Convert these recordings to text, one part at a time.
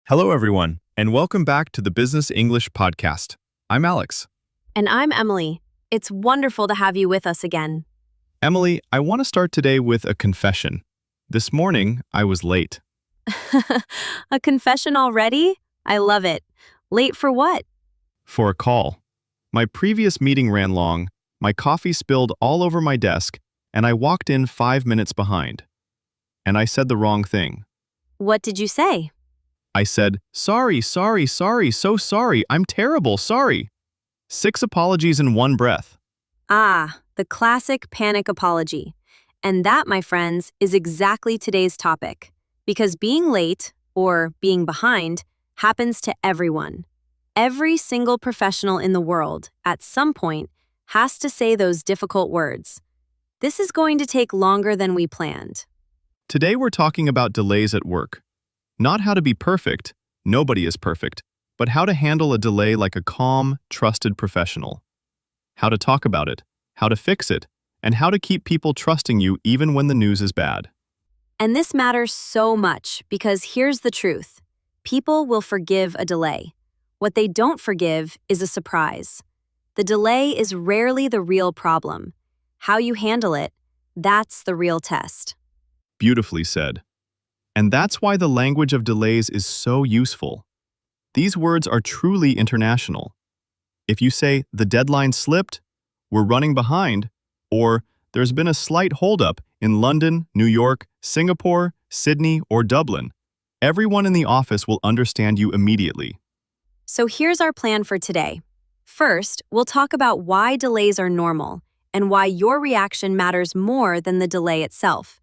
Hello, everyone, and welcome back to the Business English Podcast. I'm Alex. And I'm Emily. It's wonderful to have you with us again. Emily, I want to start today with a confession. This morning, I was late. A confession already? I love it. Late for what? For a call. My previous meeting ran long, my coffee spilled all over my desk, and I walked in 5 minutes behind. And I said the wrong thing. What did you say? I said, sorry, so sorry, I'm terrible, sorry. 6 apologies in one breath. Ah, the classic panic apology. And that, my friends, is exactly today's topic. Because being late, or being behind, happens to everyone. Every single professional in the world, at some point, has to say those difficult words. This is going to take longer than we planned. Today we're talking about delays at work. Not how to be perfect, nobody is perfect, but how to handle a delay like a calm, trusted professional. How to talk about it, how to fix it, and how to keep people trusting you even when the news is bad. And this matters so much because here's the truth. People will forgive a delay. What they don't forgive is a surprise. The delay is rarely the real problem. How you handle it, that's the real test. Beautifully said. And that's why the language of delays is so useful. These words are truly international. If you say, the deadline slipped, we're running behind, or there's been a slight holdup in London, New York, Singapore, Sydney, or Dublin, everyone in the office will understand you immediately. So here's our plan for today. First, we'll talk about why delays are normal and why your reaction matters more than the delay itself.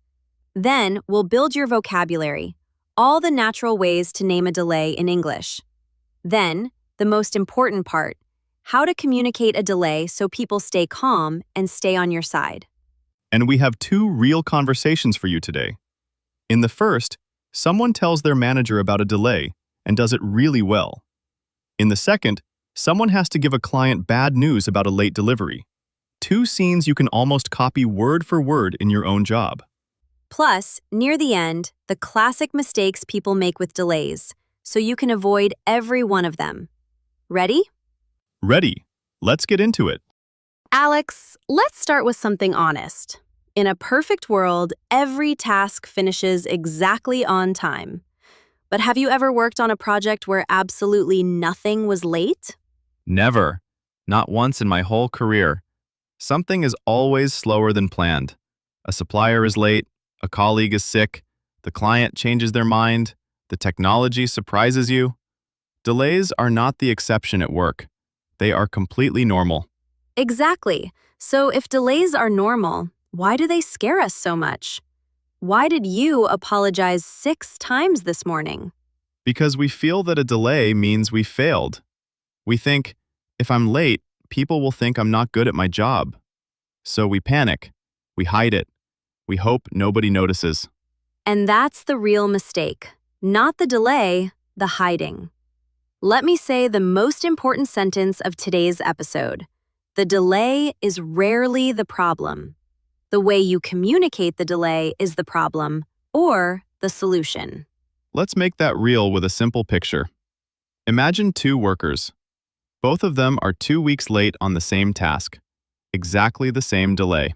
Then, we'll build your vocabulary, all the natural ways to name a delay in English. Then, the most important part, how to communicate a delay so people stay calm and stay on your side. And we have 2 real conversations for you today. In the first, someone tells their manager about a delay and does it really well. In the second, someone has to give a client bad news about a late delivery. 2 scenes you can almost copy word for word in your own job. Plus, near the end, the classic mistakes people make with delays, so you can avoid every one of them. Ready? Ready. Let's get into it. Alex, let's start with something honest. In a perfect world, every task finishes exactly on time. But have you ever worked on a project where absolutely nothing was late? Never. Not once in my whole career. Something is always slower than planned. A supplier is late, a colleague is sick, the client changes their mind, the technology surprises you. Delays are not the exception at work. They are completely normal. Exactly. So if delays are normal, why do they scare us so much? Why did you apologize 6 times this morning? Because we feel that a delay means we failed. We think, if I'm late, people will think I'm not good at my job. So we panic. We hide it. We hope nobody notices. And that's the real mistake. Not the delay, the hiding. Let me say the most important sentence of today's episode. The delay is rarely the problem. The way you communicate the delay is the problem, or the solution. Let's make that real with a simple picture. Imagine 2 workers. Both of them are 2 weeks late on the same task. Exactly the same delay.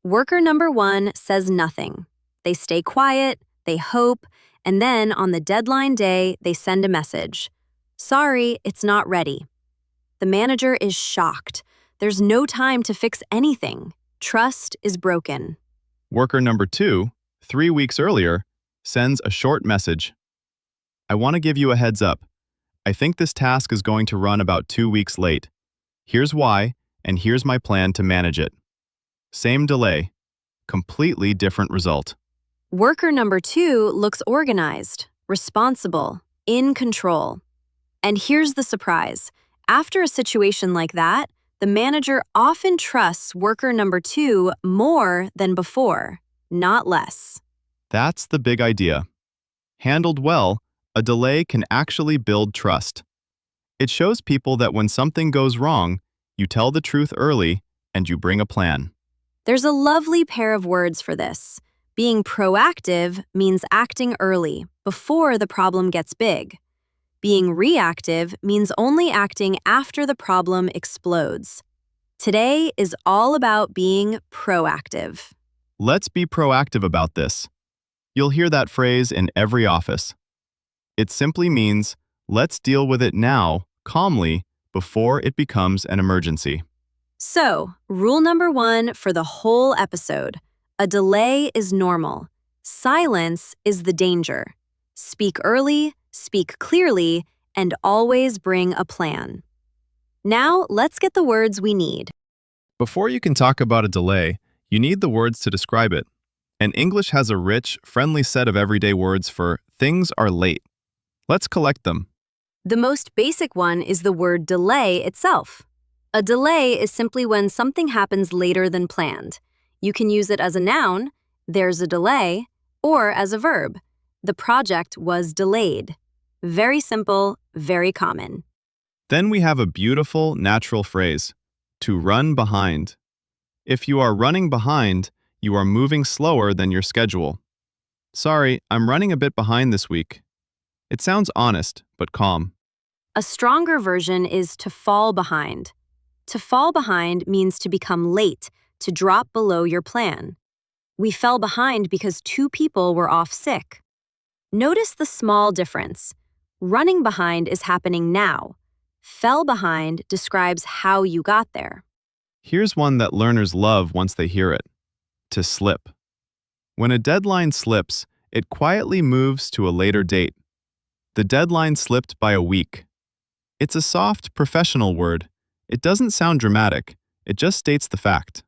Worker number 1 says nothing. They stay quiet, they hope, and then on the deadline day, they send a message. Sorry, it's not ready. The manager is shocked. There's no time to fix anything. Trust is broken. Worker number 2, 3 weeks earlier, sends a short message. I want to give you a heads up. I think this task is going to run about 2 weeks late. Here's why, and here's my plan to manage it. Same delay, completely different result. Worker number 2 looks organized, responsible, in control. And here's the surprise. After a situation like that, the manager often trusts worker number 2 more than before, not less. That's the big idea. Handled well, a delay can actually build trust. It shows people that when something goes wrong, you tell the truth early and you bring a plan. There's a lovely pair of words for this. Being proactive means acting early, before the problem gets big. Being reactive means only acting after the problem explodes. Today is all about being proactive. Let's be proactive about this. You'll hear that phrase in every office. It simply means, let's deal with it now, calmly, before it becomes an emergency. So, rule number 1 for the whole episode: a delay is normal. Silence is the danger. Speak early, speak clearly, and always bring a plan. Now, let's get the words we need. Before you can talk about a delay, you need the words to describe it. And English has a rich, friendly set of everyday words for things are late. Let's collect them. The most basic one is the word delay itself. A delay is simply when something happens later than planned. You can use it as a noun, there's a delay, or as a verb, the project was delayed. Very simple, very common. Then we have a beautiful, natural phrase, to run behind. If you are running behind, you are moving slower than your schedule. Sorry, I'm running a bit behind this week. It sounds honest, but calm. A stronger version is to fall behind. To fall behind means to become late, to drop below your plan. We fell behind because 2 people were off sick. Notice the small difference. Running behind is happening now. Fell behind describes how you got there. Here's one that learners love once they hear it. To slip. When a deadline slips, it quietly moves to a later date. The deadline slipped by a week. It's a soft, professional word. It doesn't sound dramatic. It just states the fact.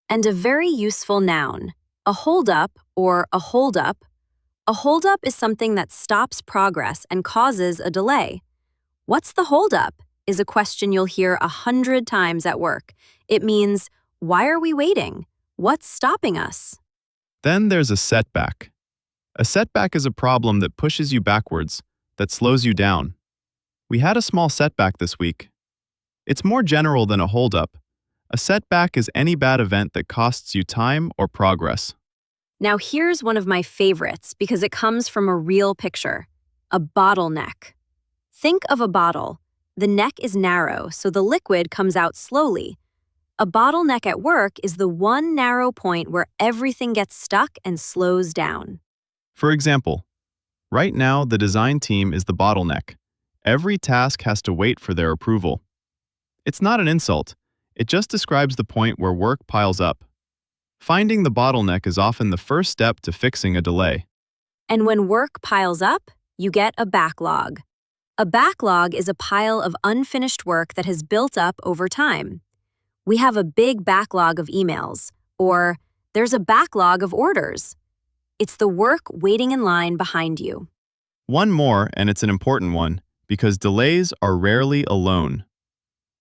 And a very useful noun, a holdup or a holdup. A holdup is something that stops progress and causes a delay. What's the holdup is a question you'll hear 100 times at work. It means, why are we waiting? What's stopping us? Then there's a setback. A setback is a problem that pushes you backwards, that slows you down. We had a small setback this week. It's more general than a holdup. A setback is any bad event that costs you time or progress. Now here's one of my favorites because it comes from a real picture, a bottleneck. Think of a bottle. The neck is narrow, so the liquid comes out slowly. A bottleneck at work is the one narrow point where everything gets stuck and slows down. For example, right now the design team is the bottleneck. Every task has to wait for their approval. It's not an insult. It just describes the point where work piles up. Finding the bottleneck is often the first step to fixing a delay. And when work piles up, you get a backlog. A backlog is a pile of unfinished work that has built up over time. We have a big backlog of emails, or there's a backlog of orders. It's the work waiting in line behind you. One more, and it's an important one, because delays are rarely alone.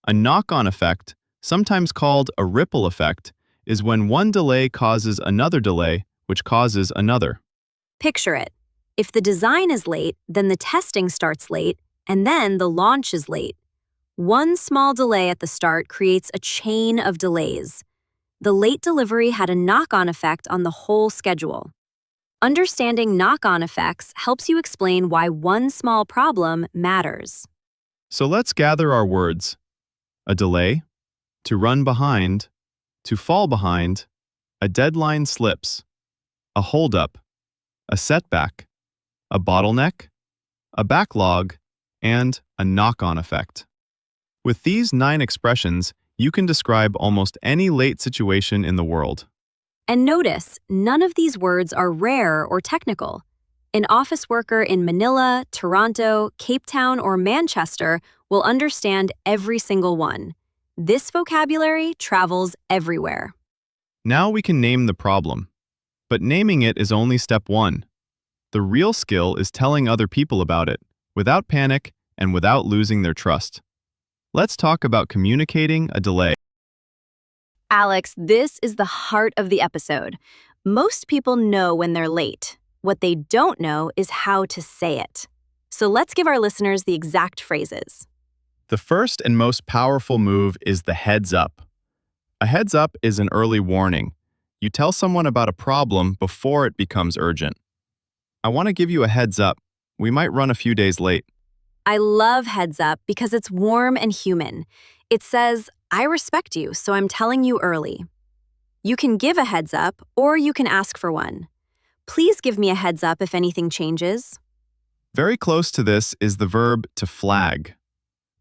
A knock-on effect, sometimes called a ripple effect, is when one delay causes another delay, which causes another. Picture it. If the design is late, then the testing starts late, and then the launch is late. One small delay at the start creates a chain of delays. The late delivery had a knock-on effect on the whole schedule. Understanding knock-on effects helps you explain why one small problem matters. So let's gather our words. A delay, to run behind, to fall behind, a deadline slips, a holdup, a setback, a bottleneck, a backlog, and a knock-on effect. With these 9 expressions, you can describe almost any late situation in the world. And notice, none of these words are rare or technical. An office worker in Manila, Toronto, Cape Town, or Manchester will understand every single one. This vocabulary travels everywhere. Now we can name the problem. But naming it is only step 1. The real skill is telling other people about it, without panic and without losing their trust. Let's talk about communicating a delay. Alex, this is the heart of the episode. Most people know when they're late. What they don't know is how to say it. So let's give our listeners the exact phrases. The first and most powerful move is the heads up. A heads up is an early warning. You tell someone about a problem before it becomes urgent. I want to give you a heads up. We might run a few days late. I love heads up because it's warm and human. It says, I respect you, so I'm telling you early. You can give a heads up or you can ask for one. Please give me a heads up if anything changes. Very close to this is the verb to flag.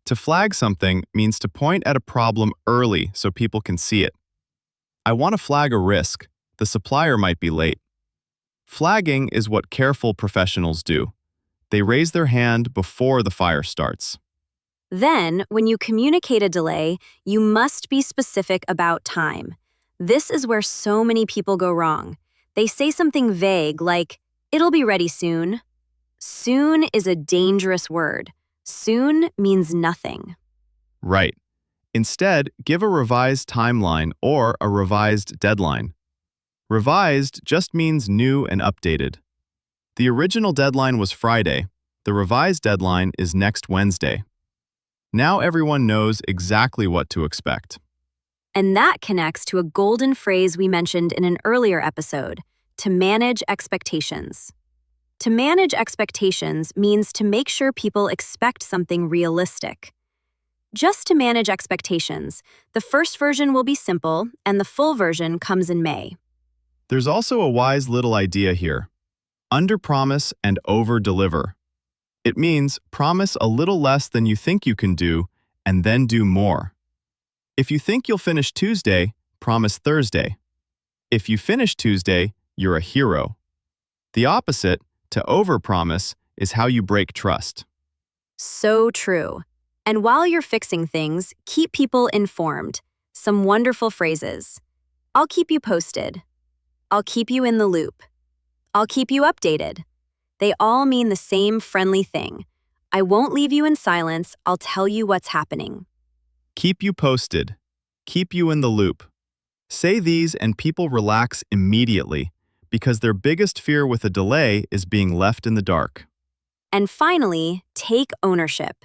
To flag something means to point at a problem early so people can see it. I want to flag a risk. The supplier might be late. Flagging is what careful professionals do. They raise their hand before the fire starts. Then, when you communicate a delay, you must be specific about time. This is where so many people go wrong. They say something vague like, it'll be ready soon. Soon is a dangerous word. Soon means nothing. Right. Instead, give a revised timeline or a revised deadline. Revised just means new and updated. The original deadline was Friday. The revised deadline is next Wednesday. Now everyone knows exactly what to expect. And that connects to a golden phrase we mentioned in an earlier episode, to manage expectations. To manage expectations means to make sure people expect something realistic. Just to manage expectations, the first version will be simple and the full version comes in May. There's also a wise little idea here. Underpromise and overdeliver. It means promise a little less than you think you can do and then do more. If you think you'll finish Tuesday, promise Thursday. If you finish Tuesday, you're a hero. The opposite, to overpromise, is how you break trust. So true. And while you're fixing things, keep people informed. Some wonderful phrases. I'll keep you posted. I'll keep you in the loop. I'll keep you updated. They all mean the same friendly thing. I won't leave you in silence. I'll tell you what's happening. Keep you posted. Keep you in the loop. Say these and people relax immediately because their biggest fear with a delay is being left in the dark. And finally, take ownership.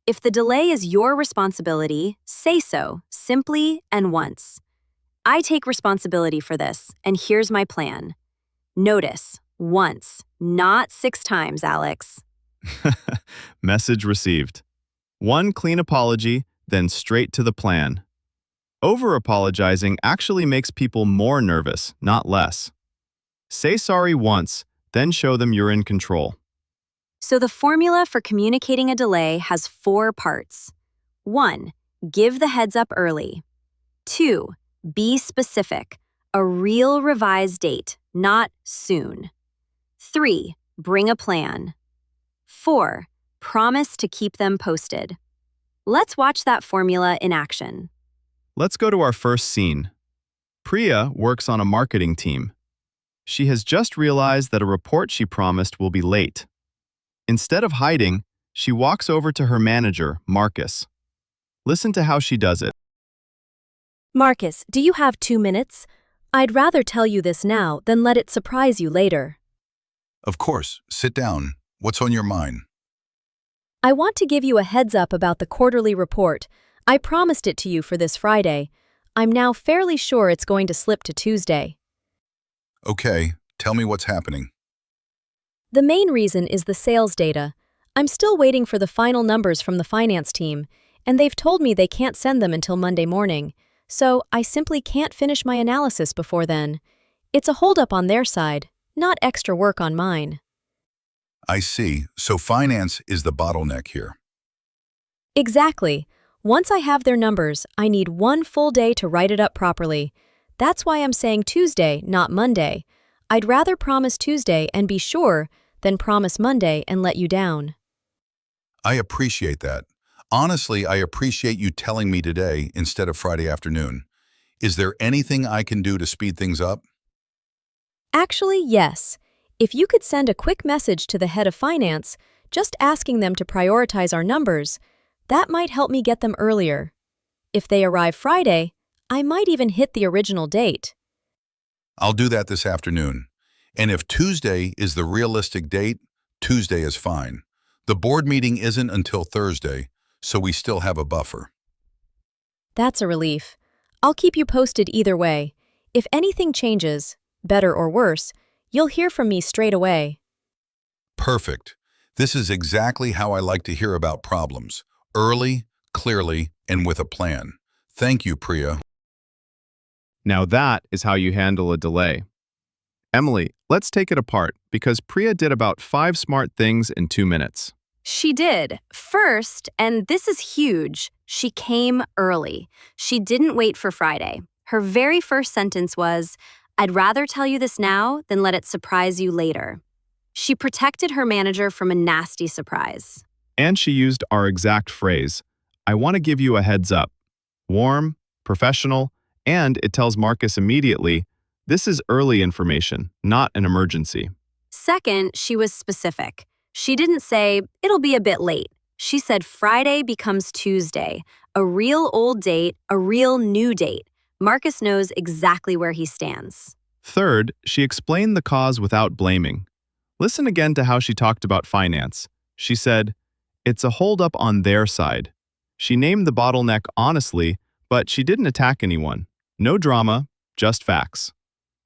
If the delay is your responsibility, say so, simply and once. I take responsibility for this, and here's my plan. Notice, once, not 6 times, Alex. Message received. One clean apology, then straight to the plan. Over-apologizing actually makes people more nervous, not less. Say sorry once, then show them you're in control. So the formula for communicating a delay has 4 parts. 1. Give the heads up early. 2. Be specific. A real revised date, not soon. 3. Bring a plan. 4. Promise to keep them posted. Let's watch that formula in action. Let's go to our first scene. Priya works on a marketing team. She has just realized that a report she promised will be late. Instead of hiding, she walks over to her manager, Marcus. Listen to how she does it. Marcus, do you have 2 minutes? I'd rather tell you this now than let it surprise you later. Of course, sit down. What's on your mind? I want to give you a heads up about the quarterly report. I promised it to you for this Friday. I'm now fairly sure it's going to slip to Tuesday. Okay, tell me what's happening. The main reason is the sales data. I'm still waiting for the final numbers from the finance team, and they've told me they can't send them until Monday morning, so I simply can't finish my analysis before then. It's a holdup on their side, not extra work on mine. I see, so finance is the bottleneck here. Exactly. Once I have their numbers, I need 1 full day to write it up properly. That's why I'm saying Tuesday, not Monday. I'd rather promise Tuesday and be sure than promise Monday and let you down. I appreciate that. Honestly, I appreciate you telling me today instead of Friday afternoon. Is there anything I can do to speed things up? Actually, yes. If you could send a quick message to the head of finance, just asking them to prioritize our numbers, that might help me get them earlier. If they arrive Friday, I might even hit the original date. I'll do that this afternoon. And if Tuesday is the realistic date, Tuesday is fine. The board meeting isn't until Thursday, so we still have a buffer. That's a relief. I'll keep you posted either way. If anything changes, better or worse, you'll hear from me straight away. Perfect. This is exactly how I like to hear about problems. Early, clearly, and with a plan. Thank you, Priya. Now that is how you handle a delay. Emily, let's take it apart because Priya did about 5 smart things in 2 minutes. She did. First, and this is huge, she came early. She didn't wait for Friday. Her very first sentence was, "I'd rather tell you this now than let it surprise you later." She protected her manager from a nasty surprise. And she used our exact phrase, "I want to give you a heads up." Warm, professional, and it tells Marcus immediately, this is early information, not an emergency. Second, she was specific. She didn't say, "It'll be a bit late." She said Friday becomes Tuesday, a real old date, a real new date. Marcus knows exactly where he stands. Third, she explained the cause without blaming. Listen again to how she talked about finance. She said, it's a holdup on their side. She named the bottleneck honestly, but she didn't attack anyone. No drama, just facts.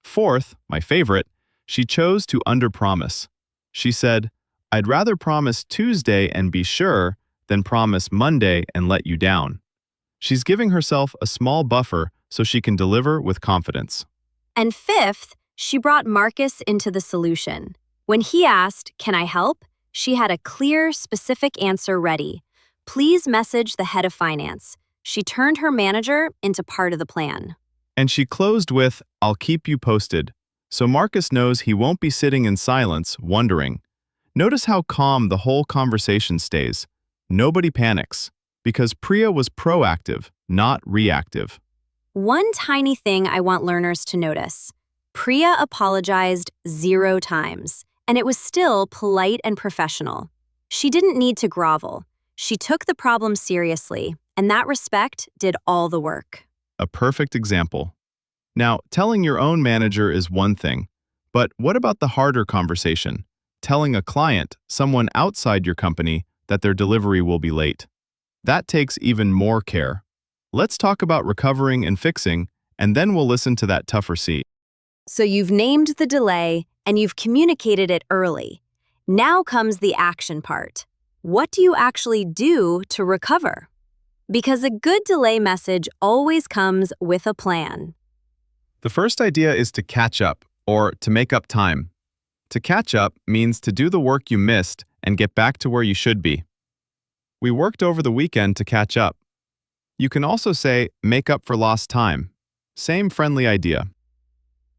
Fourth, my favorite, she chose to underpromise. She said, I'd rather promise Tuesday and be sure than promise Monday and let you down. She's giving herself a small buffer so she can deliver with confidence. And fifth, she brought Marcus into the solution. When he asked, "Can I help?" she had a clear, specific answer ready. Please message the head of finance. She turned her manager into part of the plan. And she closed with, I'll keep you posted. So Marcus knows he won't be sitting in silence, wondering. Notice how calm the whole conversation stays. Nobody panics, because Priya was proactive, not reactive. One tiny thing I want learners to notice. Priya apologized 0 times, and it was still polite and professional. She didn't need to grovel. She took the problem seriously, and that respect did all the work. A perfect example. Now, telling your own manager is one thing, but what about the harder conversation? Telling a client, someone outside your company, that their delivery will be late. That takes even more care. Let's talk about recovering and fixing, and then we'll listen to that tougher seat. So you've named the delay, and you've communicated it early. Now comes the action part. What do you actually do to recover? Because a good delay message always comes with a plan. The first idea is to catch up, or to make up time. To catch up means to do the work you missed and get back to where you should be. We worked over the weekend to catch up. You can also say, make up for lost time. Same friendly idea.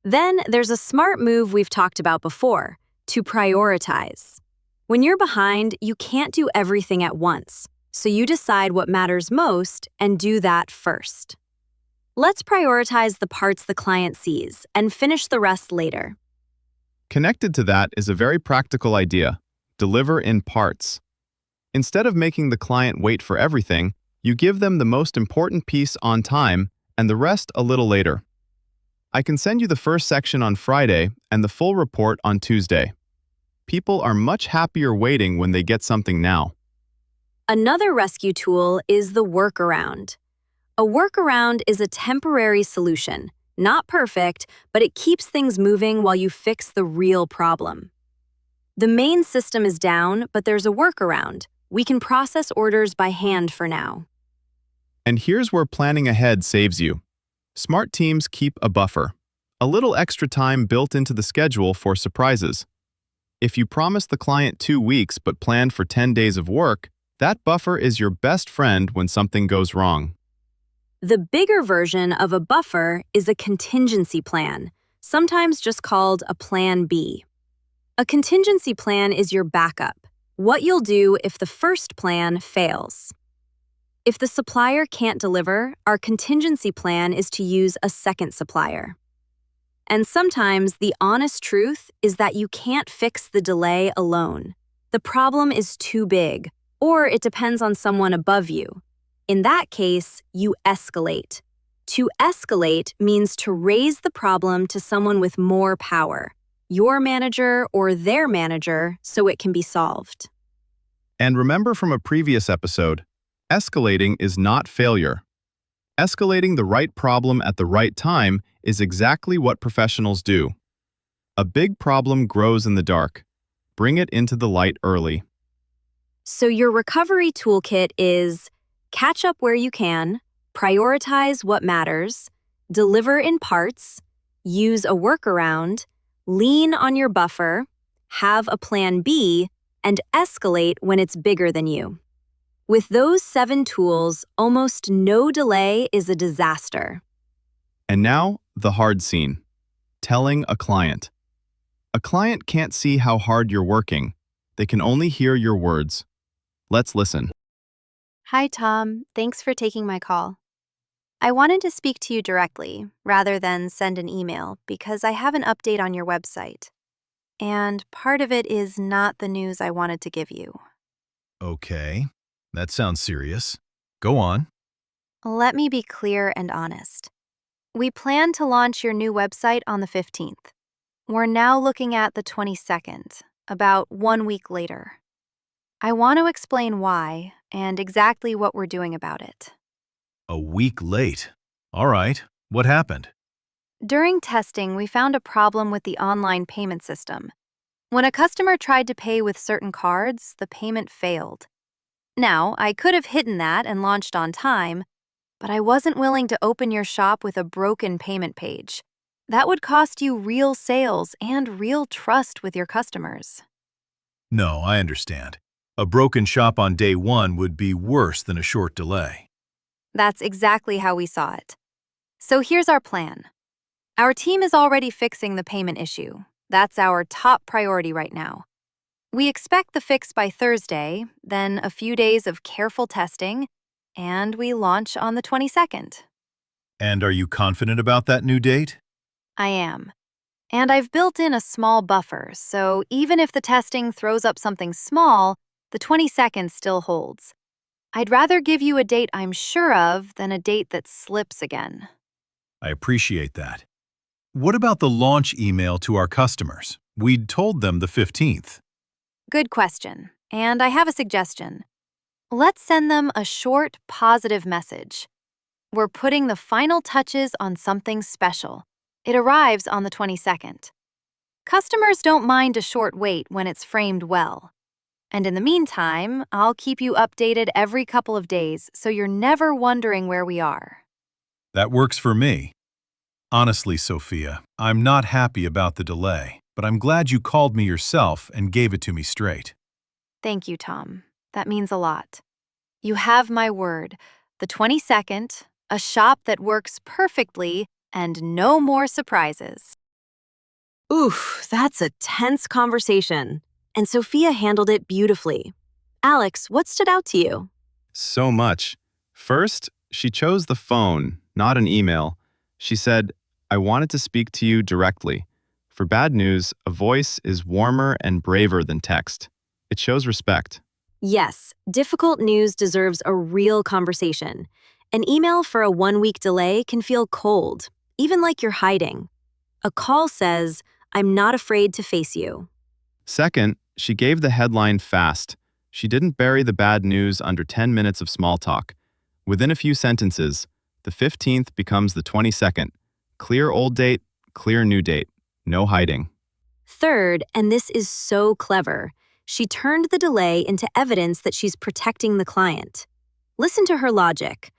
Then there's a smart move we've talked about before, to prioritize. When you're behind, you can't do everything at once, so you decide what matters most and do that first. Let's prioritize the parts the client sees and finish the rest later. Connected to that is a very practical idea. Deliver in parts. Instead of making the client wait for everything, you give them the most important piece on time and the rest a little later. I can send you the first section on Friday and the full report on Tuesday. People are much happier waiting when they get something now. Another rescue tool is the workaround. A workaround is a temporary solution. Not perfect, but it keeps things moving while you fix the real problem. The main system is down, but there's a workaround. We can process orders by hand for now. And here's where planning ahead saves you. Smart teams keep a buffer, a little extra time built into the schedule for surprises. If you promise the client 2 weeks but planned for 10 days of work, that buffer is your best friend when something goes wrong. The bigger version of a buffer is a contingency plan, sometimes just called a Plan B. A contingency plan is your backup, what you'll do if the first plan fails. If the supplier can't deliver, our contingency plan is to use a second supplier. And sometimes the honest truth is that you can't fix the delay alone. The problem is too big, or it depends on someone above you. In that case, you escalate. To escalate means to raise the problem to someone with more power, your manager or their manager, so it can be solved. And remember from a previous episode, escalating is not failure. Escalating the right problem at the right time is exactly what professionals do. A big problem grows in the dark. Bring it into the light early. So your recovery toolkit is catch up where you can, prioritize what matters, deliver in parts, use a workaround, lean on your buffer, have a plan B, and escalate when it's bigger than you. With those 7 tools, almost no delay is a disaster. And now, the hard scene. Telling a client. A client can't see how hard you're working. They can only hear your words. Let's listen. Hi, Tom. Thanks for taking my call. I wanted to speak to you directly, rather than send an email, because I have an update on your website. And part of it is not the news I wanted to give you. Okay, that sounds serious. Go on. Let me be clear and honest. We plan to launch your new website on the 15th. We're now looking at the 22nd, about 1 week later. I want to explain why and exactly what we're doing about it. A week late. All right, what happened? During testing, we found a problem with the online payment system. When a customer tried to pay with certain cards, the payment failed. Now, I could have hidden that and launched on time, but I wasn't willing to open your shop with a broken payment page. That would cost you real sales and real trust with your customers. No, I understand. A broken shop on day 1 would be worse than a short delay. That's exactly how we saw it. So here's our plan. Our team is already fixing the payment issue. That's our top priority right now. We expect the fix by Thursday, then a few days of careful testing, and we launch on the 22nd. And are you confident about that new date? I am. And I've built in a small buffer, so even if the testing throws up something small, the 22nd still holds. I'd rather give you a date I'm sure of than a date that slips again. I appreciate that. What about the launch email to our customers? We'd told them the 15th. Good question, and I have a suggestion. Let's send them a short, positive message. We're putting the final touches on something special. It arrives on the 22nd. Customers don't mind a short wait when it's framed well. And in the meantime, I'll keep you updated every couple of days so you're never wondering where we are. That works for me. Honestly, Sophia, I'm not happy about the delay, but I'm glad you called me yourself and gave it to me straight. Thank you, Tom. That means a lot. You have my word. The 22nd, a shop that works perfectly, and no more surprises. Oof, that's a tense conversation. And Sophia handled it beautifully. Alex, what stood out to you? So much. First, she chose the phone, not an email. She said, I wanted to speak to you directly. For bad news, a voice is warmer and braver than text. It shows respect. Yes, difficult news deserves a real conversation. An email for a 1-week delay can feel cold, even like you're hiding. A call says, I'm not afraid to face you. Second, she gave the headline fast. She didn't bury the bad news under 10 minutes of small talk. Within a few sentences, the 15th becomes the 22nd. Clear old date, clear new date. No hiding. Third, and this is so clever, she turned the delay into evidence that she's protecting the client. Listen to her logic.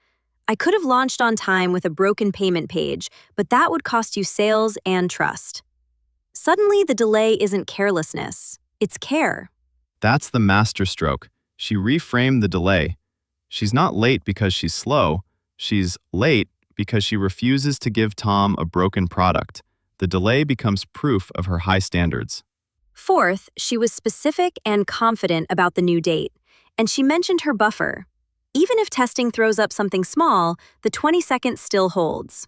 I could have launched on time with a broken payment page, but that would cost you sales and trust. Suddenly, the delay isn't carelessness, it's care. That's the masterstroke. She reframed the delay. She's not late because she's slow. She's late because she refuses to give Tom a broken product. The delay becomes proof of her high standards. Fourth, she was specific and confident about the new date, and she mentioned her buffer. Even if testing throws up something small, the 22nd still holds.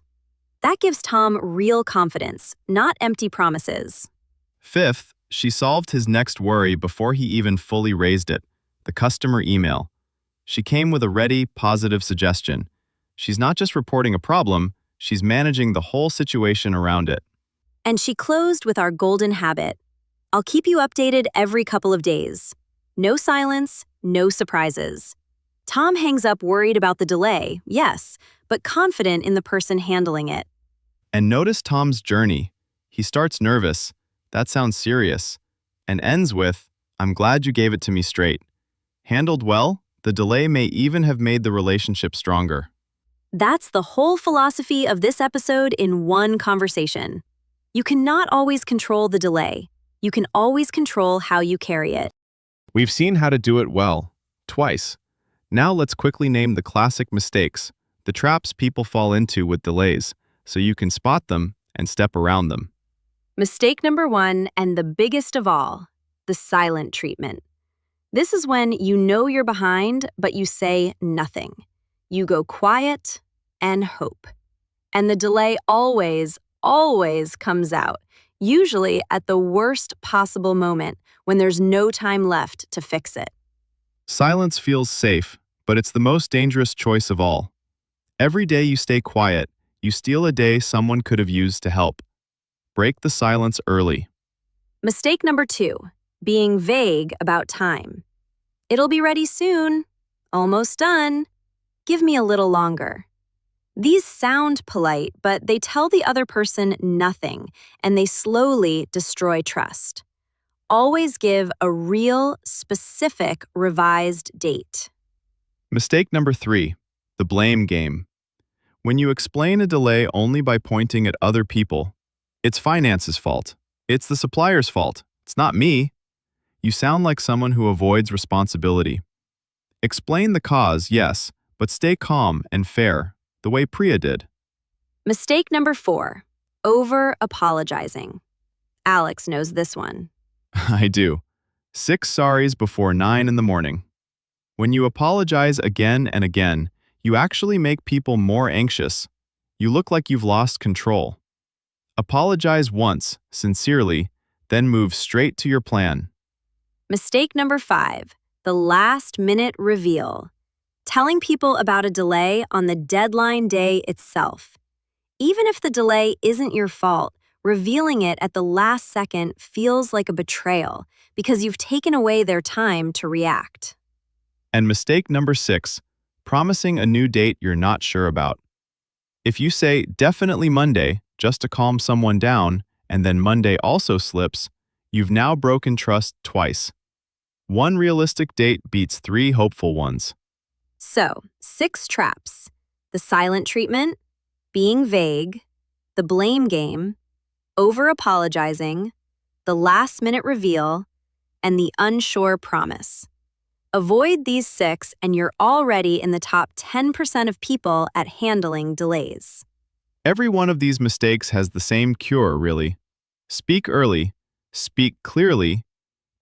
That gives Tom real confidence, not empty promises. Fifth, she solved his next worry before he even fully raised it, the customer email. She came with a ready, positive suggestion. She's not just reporting a problem, she's managing the whole situation around it. And she closed with our golden habit. I'll keep you updated every couple of days. No silence, no surprises. Tom hangs up worried about the delay, yes, but confident in the person handling it. And notice Tom's journey. He starts nervous, that sounds serious, and ends with, I'm glad you gave it to me straight. Handled well, the delay may even have made the relationship stronger. That's the whole philosophy of this episode in one conversation. You cannot always control the delay. You can always control how you carry it. We've seen how to do it well, twice. Now let's quickly name the classic mistakes, the traps people fall into with delays, so you can spot them and step around them. Mistake number 1, and the biggest of all, the silent treatment. This is when you know you're behind, but you say nothing. You go quiet and hope. And the delay always comes out, usually at the worst possible moment when there's no time left to fix it. Silence feels safe, but it's the most dangerous choice of all. Every day you stay quiet, you steal a day someone could have used to help. Break the silence early. Mistake number 2, being vague about time. It'll be ready soon. Almost done. Give me a little longer. These sound polite, but they tell the other person nothing, and they slowly destroy trust. Always give a real, specific, revised date. Mistake number 3, the blame game. When you explain a delay only by pointing at other people, it's finance's fault. It's the supplier's fault. It's not me. You sound like someone who avoids responsibility. Explain the cause, yes, but stay calm and fair, the way Priya did. Mistake number 4, over-apologizing. Alex knows this one. I do. 6 sorries before 9 in the morning. When you apologize again and again, you actually make people more anxious. You look like you've lost control. Apologize once, sincerely, then move straight to your plan. Mistake number 5, the last-minute reveal. Telling people about a delay on the deadline day itself. Even if the delay isn't your fault, revealing it at the last second feels like a betrayal because you've taken away their time to react. And mistake number 6, promising a new date you're not sure about. If you say definitely Monday just to calm someone down, and then Monday also slips, you've now broken trust twice. One realistic date beats 3 hopeful ones. So, 6 traps: the silent treatment, being vague, the blame game, over-apologizing, the last-minute reveal, and the unsure promise. Avoid these 6 and you're already in the top 10% of people at handling delays. Every one of these mistakes has the same cure, really. Speak early, speak clearly,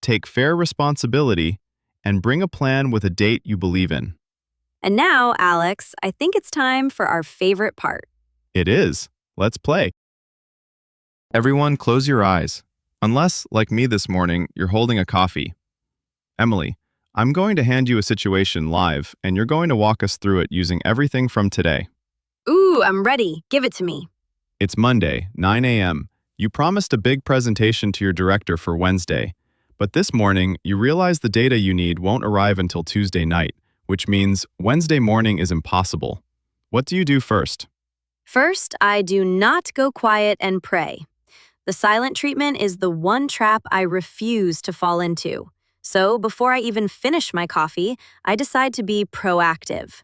take fair responsibility, and bring a plan with a date you believe in. And now, Alex, I think it's time for our favorite part. It is. Let's play. Everyone, close your eyes. Unless, like me this morning, you're holding a coffee. Emily, I'm going to hand you a situation live, and you're going to walk us through it using everything from today. Ooh, I'm ready. Give it to me. It's Monday, 9 a.m. You promised a big presentation to your director for Wednesday, but this morning, you realize the data you need won't arrive until Tuesday night, which means Wednesday morning is impossible. What do you do first? First, I do not go quiet and pray. The silent treatment is the one trap I refuse to fall into. So before I even finish my coffee, I decide to be proactive.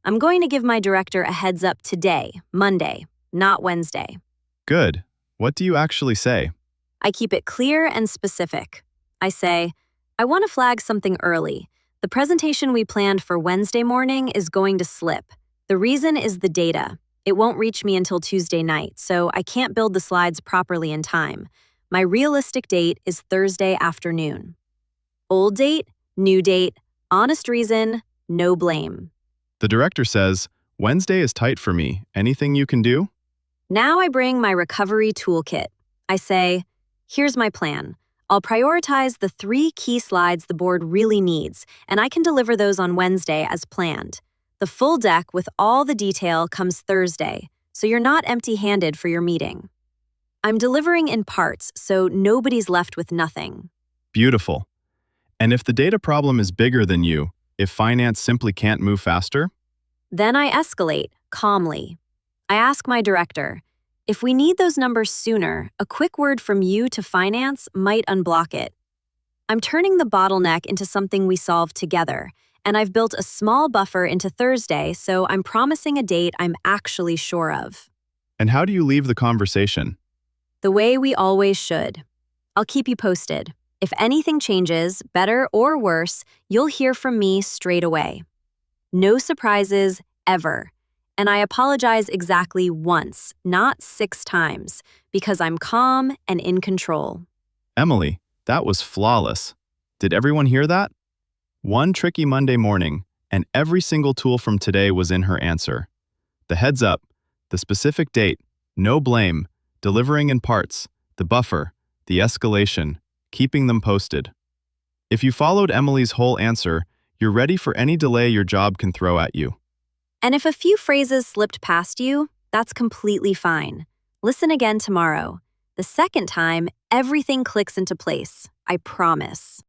I'm going to give my director a heads up today, Monday, not Wednesday. Good. What do you actually say? I keep it clear and specific. I say, I want to flag something early. The presentation we planned for Wednesday morning is going to slip. The reason is the data. It won't reach me until Tuesday night, so I can't build the slides properly in time. My realistic date is Thursday afternoon. Old date, new date, honest reason, no blame. The director says, Wednesday is tight for me. Anything you can do? Now I bring my recovery toolkit. I say, here's my plan. I'll prioritize the 3 key slides the board really needs, and I can deliver those on Wednesday as planned. The full deck with all the detail comes Thursday, so you're not empty-handed for your meeting. I'm delivering in parts, so nobody's left with nothing. Beautiful. And if the data problem is bigger than you, if finance simply can't move faster? Then I escalate, calmly. I ask my director, if we need those numbers sooner, a quick word from you to finance might unblock it. I'm turning the bottleneck into something we solve together, and I've built a small buffer into Thursday, so I'm promising a date I'm actually sure of. And how do you leave the conversation? The way we always should. I'll keep you posted. If anything changes, better or worse, you'll hear from me straight away. No surprises, ever. And I apologize exactly once, not 6 times, because I'm calm and in control. Emily, that was flawless. Did everyone hear that? One tricky Monday morning, and every single tool from today was in her answer. The heads up, the specific date, no blame, delivering in parts, the buffer, the escalation, keeping them posted. If you followed Emily's whole answer, you're ready for any delay your job can throw at you. And if a few phrases slipped past you, that's completely fine. Listen again tomorrow. The second time, everything clicks into place. I promise.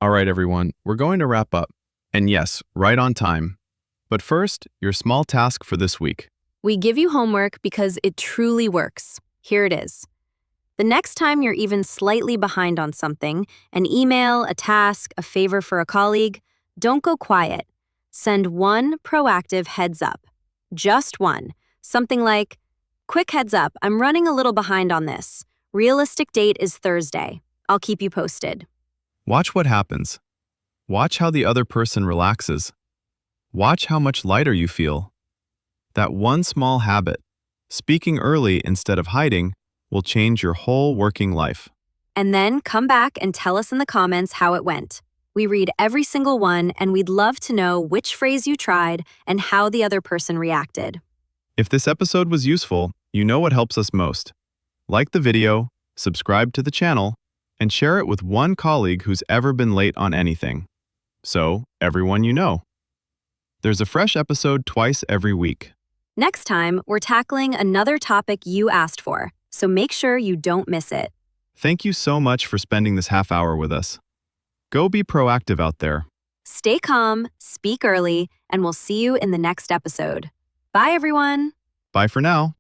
All right, everyone, we're going to wrap up. And yes, right on time. But first, your small task for this week. We give you homework because it truly works. Here it is. The next time you're even slightly behind on something, an email, a task, a favor for a colleague, don't go quiet. Send one proactive heads up. Just one. Something like, quick heads up, I'm running a little behind on this. Realistic date is Thursday. I'll keep you posted. Watch what happens. Watch how the other person relaxes. Watch how much lighter you feel. That one small habit, speaking early instead of hiding, will change your whole working life. And then come back and tell us in the comments how it went. We read every single one, and we'd love to know which phrase you tried and how the other person reacted. If this episode was useful, you know what helps us most. Like the video, subscribe to the channel, and share it with one colleague who's ever been late on anything. So, everyone you know. There's a fresh episode twice every week. Next time, we're tackling another topic you asked for, so make sure you don't miss it. Thank you so much for spending this half hour with us. Go be proactive out there. Stay calm, speak early, and we'll see you in the next episode. Bye, everyone. Bye for now.